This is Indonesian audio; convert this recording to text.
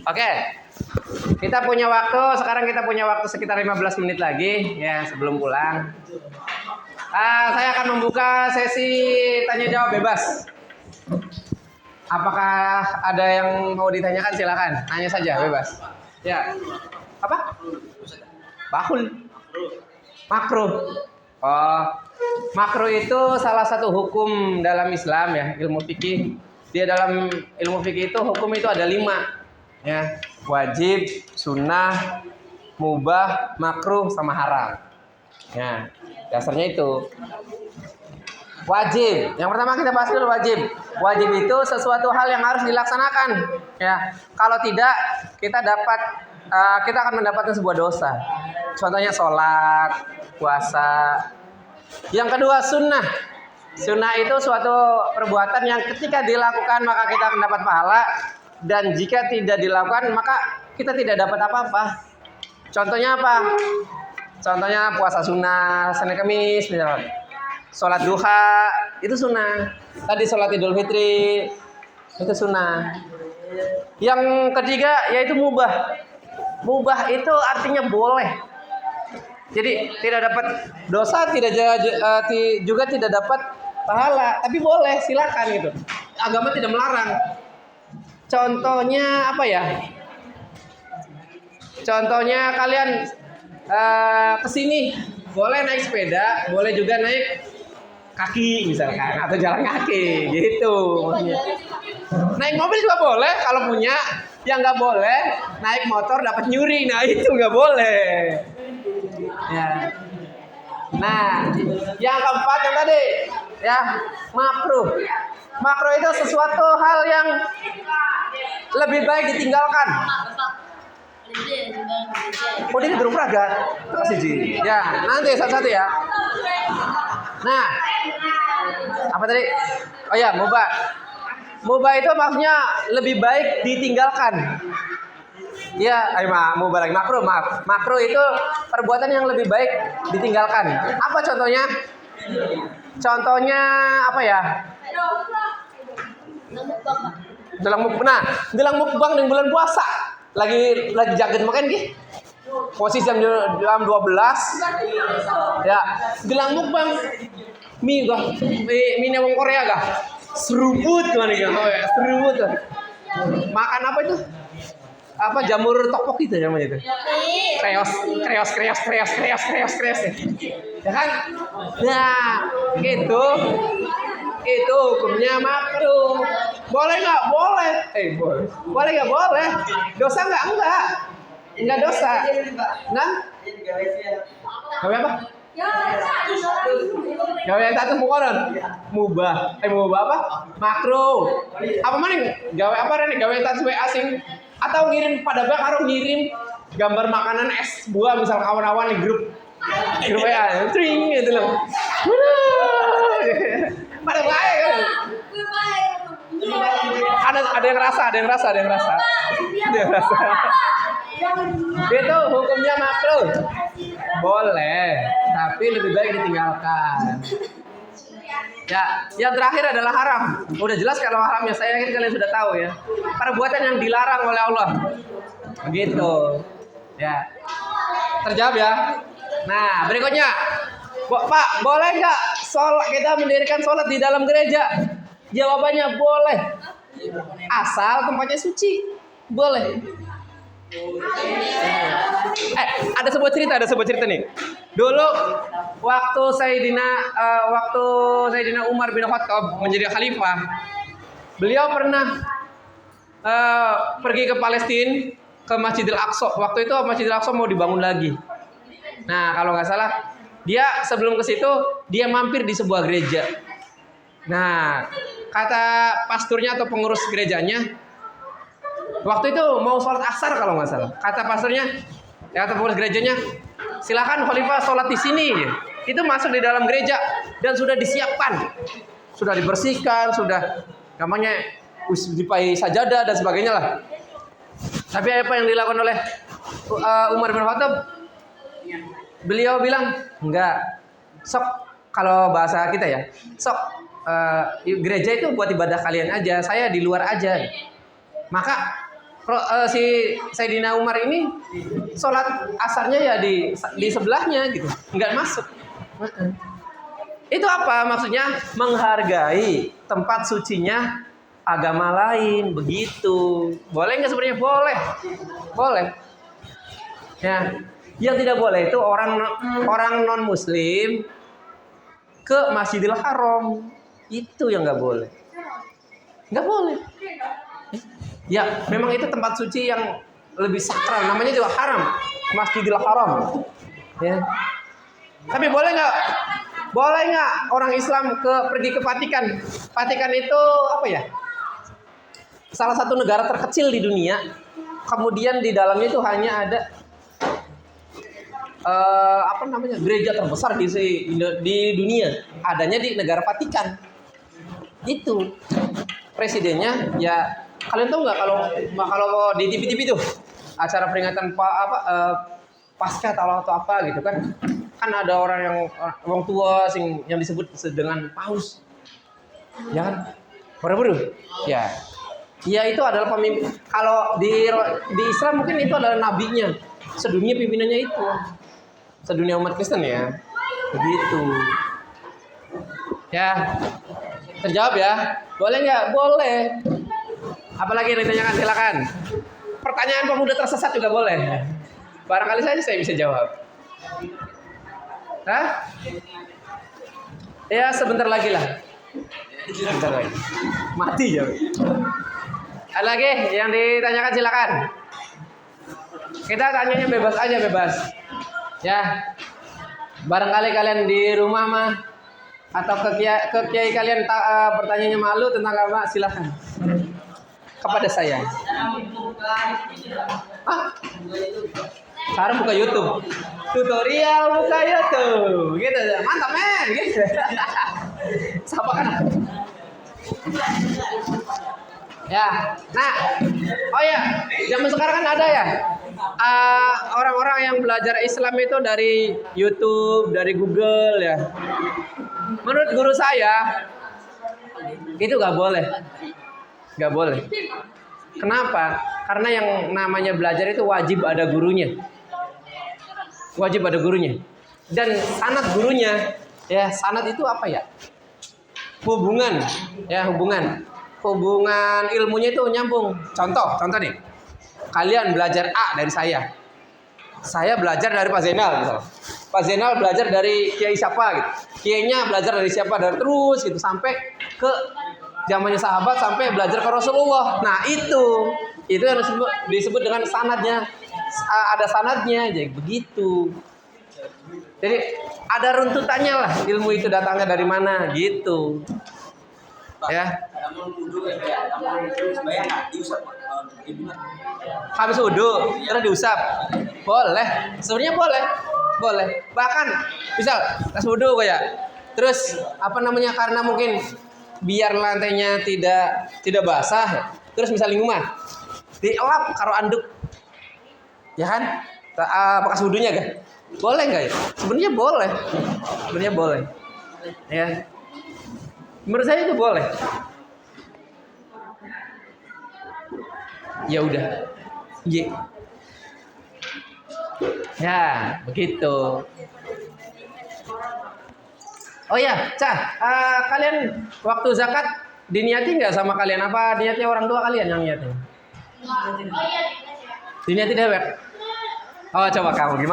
Oke. Kita punya waktu, sekarang kita punya waktu sekitar 15 menit lagi ya sebelum pulang. Saya akan membuka sesi tanya jawab bebas. Apakah ada yang mau ditanyakan? Silakan, tanya saja bebas. Ya. Apa? Bahul. Makruh. Oh, makruh itu salah satu hukum dalam Islam ya, ilmu fikih. Dia dalam ilmu fikih itu hukum itu ada 5 ya, wajib, sunnah, mubah, makruh, sama haram. Ya, dasarnya itu. Wajib. Yang pertama kita bahas dulu wajib. Wajib itu sesuatu hal yang harus dilaksanakan. Ya, kalau tidak kita akan mendapatkan sebuah dosa. Contohnya sholat, puasa. Yang kedua sunnah. Sunnah itu suatu perbuatan yang ketika dilakukan maka kita mendapat pahala, dan jika tidak dilakukan maka kita tidak dapat apa-apa. Contohnya apa? Contohnya puasa sunnah, Senin Kamis misalnya. Sholat duha itu sunnah. Tadi sholat Idul Fitri itu sunnah. Yang ketiga yaitu mubah. Mubah itu artinya boleh. Jadi tidak dapat dosa, juga tidak dapat pahala, tapi boleh, silakan gitu. Agama tidak melarang. Contohnya apa ya? Contohnya kalian kesini boleh naik sepeda, boleh juga naik kaki misalkan, atau jalan kaki gitu maksudnya. Naik mobil juga boleh kalau punya. Yang nggak boleh naik motor dapat nyuri, nah itu nggak boleh ya. Nah yang keempat yang tadi ya, makruh. Makruh itu sesuatu hal yang lebih baik ditinggalkan. Oh, ini gerung praga. Kasih Ji. Ya, nanti satu-satu ya. Nah, apa tadi? Oh ya, mubah. Mubah itu maksudnya lebih baik ditinggalkan. Ya, mubah lagi. Makruh, maaf. Makruh itu perbuatan yang lebih baik ditinggalkan. Apa contohnya? Contohnya apa ya? Dalam mukbang di bulan puasa. Lagi jaget makan gitu. Posisi jam 12 ya, gelang mukbang mie wong Korea kah? Seruput mana gitu. Seruput. Makan apa itu? Apa jamur tokpok itu namanya itu? Kreos. Ya kan? Nah, itu hukumnya makruh. Boleh nggak? Boleh. Boleh. Boleh nggak? Boleh. Dosa nggak? Enggak dosa. Nah? Gawe apa? Gawe yang satu mukonon. Mubah apa? Makruh. Apa mana? Gawe apa nih? Gawe yang satu asing. Atau ngirim pada karo ngirim gambar makanan es buah misal kawan-kawan di grup ya, tring gitu loh. Pada baik kan? Ada yang rasa. Itu hukumnya makruh. Boleh, tapi lebih baik ditinggalkan. Ya, yang terakhir adalah haram. Udah jelas kalau haramnya, saya yakin kalian sudah tahu ya. Perbuatan yang dilarang oleh Allah. Begitu. Ya. Terjawab ya. Nah, berikutnya. Pak, boleh nggak kita mendirikan sholat di dalam gereja? Jawabannya boleh. Asal tempatnya suci. Boleh. Ada sebuah cerita nih. Dulu waktu Sayyidina Umar bin Khattab menjadi khalifah, beliau pernah pergi ke Palestina, ke Masjidil Aqsa. Waktu itu Masjidil Aqsa mau dibangun lagi. Nah, kalau nggak salah, dia sebelum ke situ dia mampir di sebuah gereja. Nah, kata pasturnya atau pengurus gerejanya, waktu itu mau sholat asar kalau nggak salah. Kata pastornya, kata pengurus gerejanya, silakan khalifah sholat di sini. Itu masuk di dalam gereja dan sudah disiapkan, sudah dibersihkan, sudah namanya dipakai sajadah dan sebagainya lah. Tapi apa yang dilakukan oleh Umar bin Khattab? Beliau bilang, enggak. Sok, kalau bahasa kita ya, sok gereja itu buat ibadah kalian aja, saya di luar aja. Maka Si Sayyidina Umar ini sholat asarnya ya di sebelahnya gitu, nggak masuk. Itu apa maksudnya? Menghargai tempat sucinya agama lain, begitu. Boleh nggak sebenarnya? Boleh, boleh. Ya, yang tidak boleh itu orang non Muslim ke Masjidil Haram, itu yang nggak boleh. Nggak boleh. Ya, memang itu tempat suci yang lebih sakral, namanya juga haram, Masjidil Haram. Ya. Tapi boleh nggak? Boleh nggak orang Islam pergi ke Vatikan? Vatikan itu apa ya? Salah satu negara terkecil di dunia. Kemudian di dalamnya itu hanya ada gereja terbesar di dunia. Adanya di negara Vatikan. Itu presidennya ya. Kalian tahu nggak kalau di TV tuh acara peringatan pasca atau apa gitu kan ada orang tua yang disebut dengan paus, ya kan, buru-buru, ya itu adalah pemimpin. Kalau di Islam mungkin itu adalah nabinya, sedunia pimpinannya itu, sedunia umat Kristen ya, begitu. Ya, terjawab ya, boleh nggak? Boleh. Apalagi yang ditanyakan, silakan. Pertanyaan pemuda tersesat juga boleh. Barangkali saja saya bisa jawab. Hah? Ya sebentar lagi lah. Sebentar lagi. Mati ya. Ada lagi yang ditanyakan, silakan. Kita tanyanya bebas aja, bebas. Ya. Barangkali kalian di rumah mah atau ke kiai kalian bertanyanya malu tentang agama, silakan. Kepada saya. Sekarang buka YouTube. Tutorial buka YouTube. Gitu. Mantap, men. Gitu. Siapa kan? Ya. Nah, oh ya, zaman sekarang kan ada ya. Orang-orang yang belajar Islam itu dari YouTube, dari Google ya. Menurut guru saya itu nggak boleh. Nggak boleh. Kenapa? Karena yang namanya belajar itu wajib ada gurunya. Wajib ada gurunya. Dan sanad gurunya, ya sanad itu apa ya? Hubungan, ya hubungan. Hubungan ilmunya itu nyambung. Contoh nih. Kalian belajar A dari saya. Saya belajar dari Pak Zainal misalnya. Pak Zainal belajar dari kiai siapa gitu. Kiainya belajar dari siapa, dan terus gitu sampai ke zamannya sahabat, sampai belajar ke Rasulullah. Nah itu yang disebut dengan sanadnya. Ada sanadnya, jadi begitu. Jadi ada runtutannya lah, ilmu itu datangnya dari mana gitu. Ya. Habis wudu terus diusap. Boleh, sebenarnya boleh. Bahkan misal pas wudu kayak terus karena mungkin biar lantainya tidak basah, terus misalnya ngumah dielap karo anduk, ya kan, bekas wudunya kan, boleh nggak ya? Sebenarnya boleh, ya. Menurut saya itu boleh. Ya udah, ya begitu. Oh ya, kalian waktu zakat diniati nggak sama kalian? Apa niatnya orang tua kalian yang niatin? Diniati dewek. Oh, coba kamu gimana?